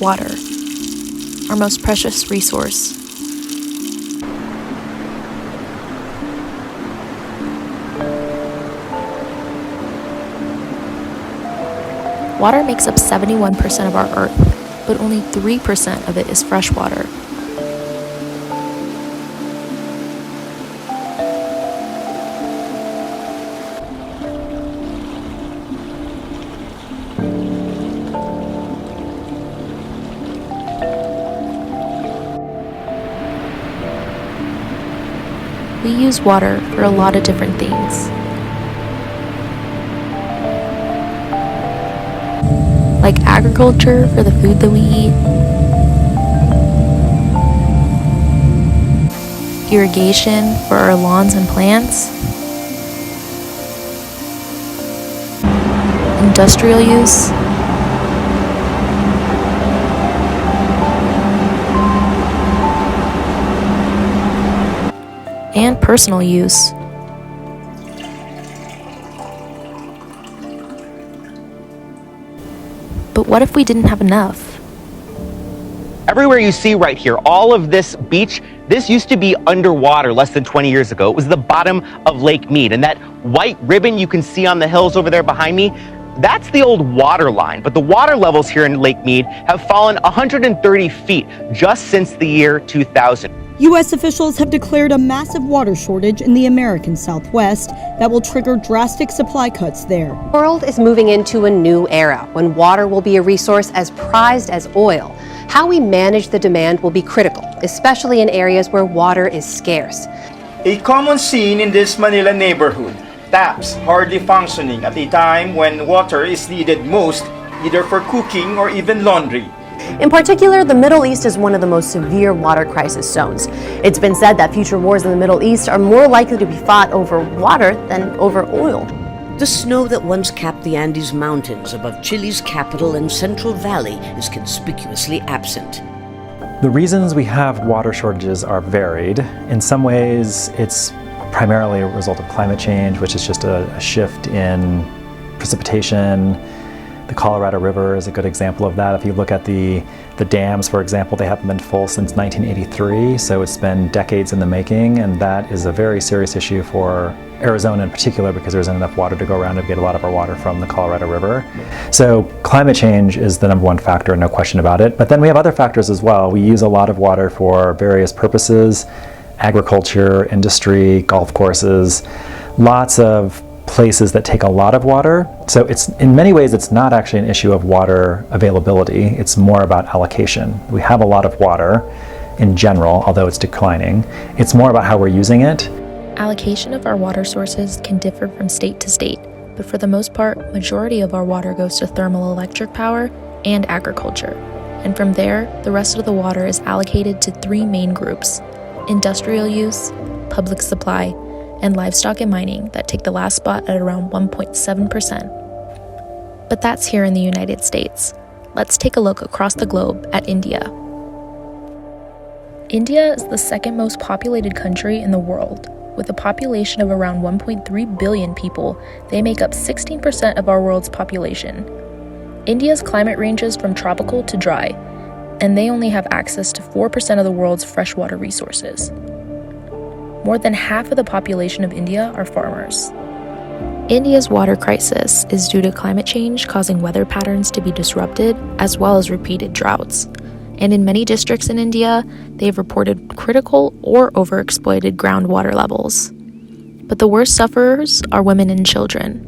water, our most precious resource. Water makes up 71% of our Earth, but only 3% of it is fresh water. We use water for a lot of different things. Like agriculture for the food that we eat, irrigation for our lawns and plants, industrial use, and personal use. But what if we didn't have enough? Everywhere you see right here, all of this beach, this used to be underwater less than 20 years ago. It was the bottom of Lake Mead. And that white ribbon you can see on the hills over there behind me, that's the old water line. But the water levels here in Lake Mead have fallen 130 feet just since the year 2000. U.S. officials have declared a massive water shortage in the American Southwest that will trigger drastic supply cuts there. The world is moving into a new era when water will be a resource as prized as oil. How we manage the demand will be critical, especially in areas where water is scarce. A common scene in this Manila neighborhood, taps hardly functioning at a time when water is needed most, either for cooking or even laundry. In particular, the Middle East is one of the most severe water crisis zones. It's been said that future wars in the Middle East are more likely to be fought over water than over oil. The snow that once capped the Andes Mountains above Chile's capital and Central Valley is conspicuously absent. The reasons we have water shortages are varied. In some ways, it's primarily a result of climate change, which is just a shift in precipitation. The Colorado River is a good example of that. If you look at the dams, for example, they haven't been full since 1983, so it's been decades in the making, and that is a very serious issue for Arizona in particular because there isn't enough water to go around to get a lot of our water from the Colorado River. So climate change is the number one factor, no question about it. But then we have other factors as well. We use a lot of water for various purposes, agriculture, industry, golf courses, lots of places that take a lot of water. So it's in many ways it's not actually an issue of water availability, it's more about allocation. We have a lot of water in general, although it's declining. It's more about how we're using it. Allocation of our water sources can differ from state to state, but for the most part, majority of our water goes to thermal electric power and agriculture. And from there, the rest of the water is allocated to three main groups: industrial use, public supply, and livestock and mining that take the last spot at around 1.7%. But that's here in the United States. Let's take a look across the globe at India. India is the second most populated country in the world. With a population of around 1.3 billion people, they make up 16% of our world's population. India's climate ranges from tropical to dry, and they only have access to 4% of the world's freshwater resources. More than half of the population of India are farmers. India's water crisis is due to climate change causing weather patterns to be disrupted, as well as repeated droughts. And in many districts in India, they've reported critical or overexploited groundwater levels. But the worst sufferers are women and children.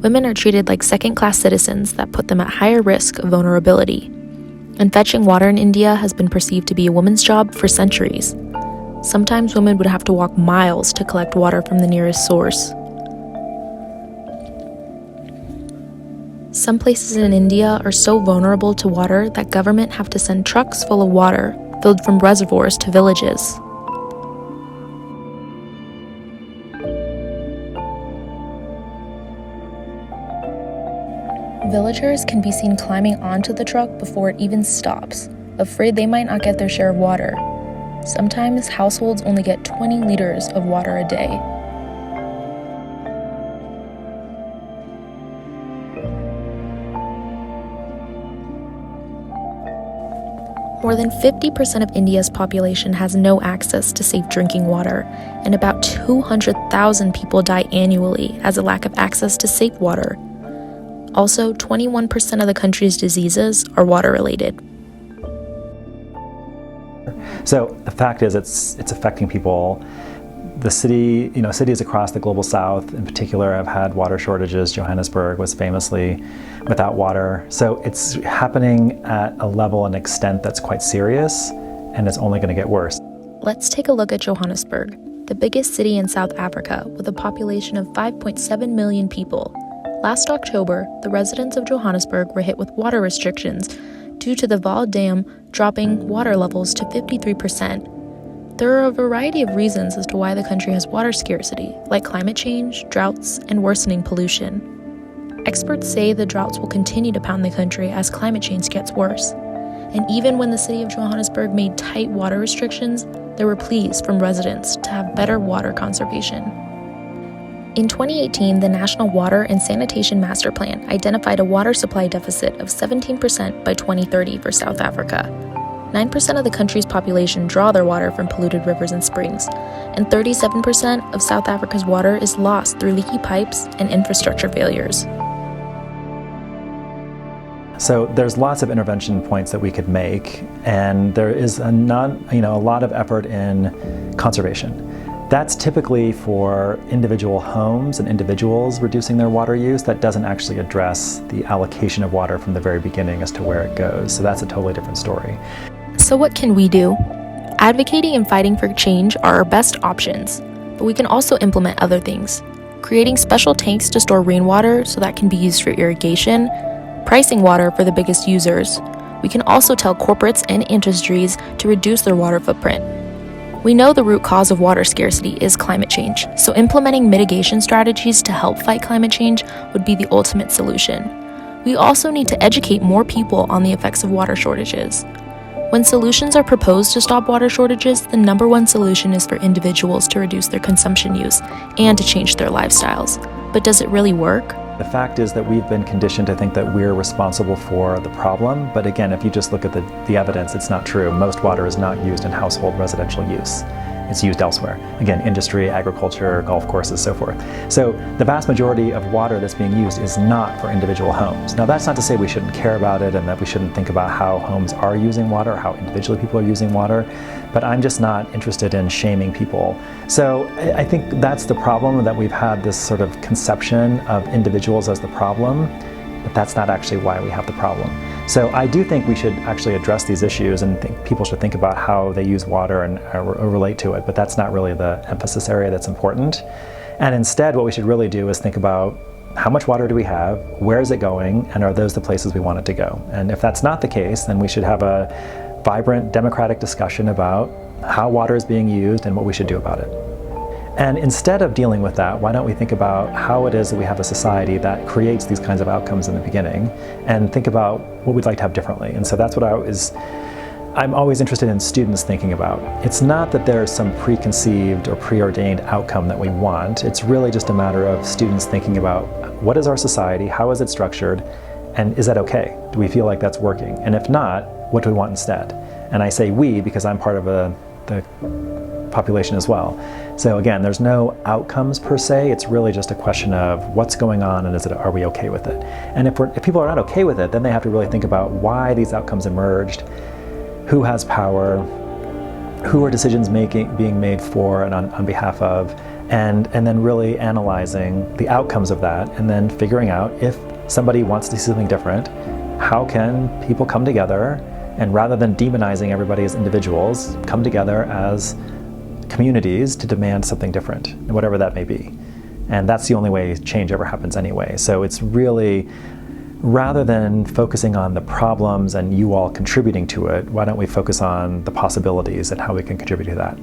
Women are treated like second-class citizens that put them at higher risk of vulnerability. And fetching water in India has been perceived to be a woman's job for centuries. Sometimes women would have to walk miles to collect water from the nearest source. Some places in India are so vulnerable to water that government have to send trucks full of water filled from reservoirs to villages. Villagers can be seen climbing onto the truck before it even stops, afraid they might not get their share of water. Sometimes households only get 20 liters of water a day. More than 50% of India's population has no access to safe drinking water, and about 200,000 people die annually as a lack of access to safe water. Also, 21% of the country's diseases are water-related. So the fact is, it's affecting people. The city, cities across the global south in particular have had water shortages. Johannesburg was famously without water. So it's happening at a level and extent that's quite serious, and it's only going to get worse. Let's take a look at Johannesburg, the biggest city in South Africa with a population of 5.7 million people. Last October, the residents of Johannesburg were hit with water restrictions due to the Vaal Dam dropping water levels to 53%. There are a variety of reasons as to why the country has water scarcity, like climate change, droughts, and worsening pollution. Experts say the droughts will continue to pound the country as climate change gets worse. And even when the city of Johannesburg made tight water restrictions, there were pleas from residents to have better water conservation. In 2018, the National Water and Sanitation Master Plan identified a water supply deficit of 17% by 2030 for South Africa. 9% of the country's population draw their water from polluted rivers and springs, and 37% of South Africa's water is lost through leaky pipes and infrastructure failures. So there's lots of intervention points that we could make, and there is a lot of effort in conservation. That's typically for individual homes and individuals reducing their water use. That doesn't actually address the allocation of water from the very beginning as to where it goes. So that's a totally different story. So what can we do? Advocating and fighting for change are our best options, but we can also implement other things. Creating special tanks to store rainwater so that can be used for irrigation, pricing water for the biggest users. We can also tell corporates and industries to reduce their water footprint. We know the root cause of water scarcity is climate change, so implementing mitigation strategies to help fight climate change would be the ultimate solution. We also need to educate more people on the effects of water shortages. When solutions are proposed to stop water shortages, the number one solution is for individuals to reduce their consumption use and to change their lifestyles. But does it really work? The fact is that we've been conditioned to think that we're responsible for the problem, but again, if you just look at the evidence, it's not true. Most water is not used in household residential use. It's used elsewhere. Again, industry, agriculture, golf courses, so forth. So the vast majority of water that's being used is not for individual homes. Now that's not to say we shouldn't care about it and that we shouldn't think about how homes are using water, how individually people are using water, but I'm just not interested in shaming people. So I think that's the problem, that we've had this sort of conception of individuals as the problem, but that's not actually why we have the problem. So I do think we should actually address these issues and think people should think about how they use water and relate to it, but that's not really the emphasis area that's important. And instead, what we should really do is think about how much water do we have, where is it going, and are those the places we want it to go? And if that's not the case, then we should have a vibrant democratic discussion about how water is being used and what we should do about it. And instead of dealing with that, why don't we think about how it is that we have a society that creates these kinds of outcomes in the beginning and think about what we'd like to have differently. And so that's what I'm always interested in students thinking about. It's not that there's some preconceived or preordained outcome that we want. It's really just a matter of students thinking about what is our society, how is it structured, and is that okay? Do we feel like that's working? And if not, what do we want instead? And I say we because I'm part of the population as well. So again, there's no outcomes per se. It's really just a question of what's going on and are we okay with it? And if people are not okay with it, then they have to really think about why these outcomes emerged, who has power, who are decisions being made for and on behalf of, and then really analyzing the outcomes of that and then figuring out if somebody wants to see something different, how can people come together and rather than demonizing everybody as individuals, come together as communities to demand something different, whatever that may be. And that's the only way change ever happens anyway. So it's really, rather than focusing on the problems and you all contributing to it, why don't we focus on the possibilities and how we can contribute to that?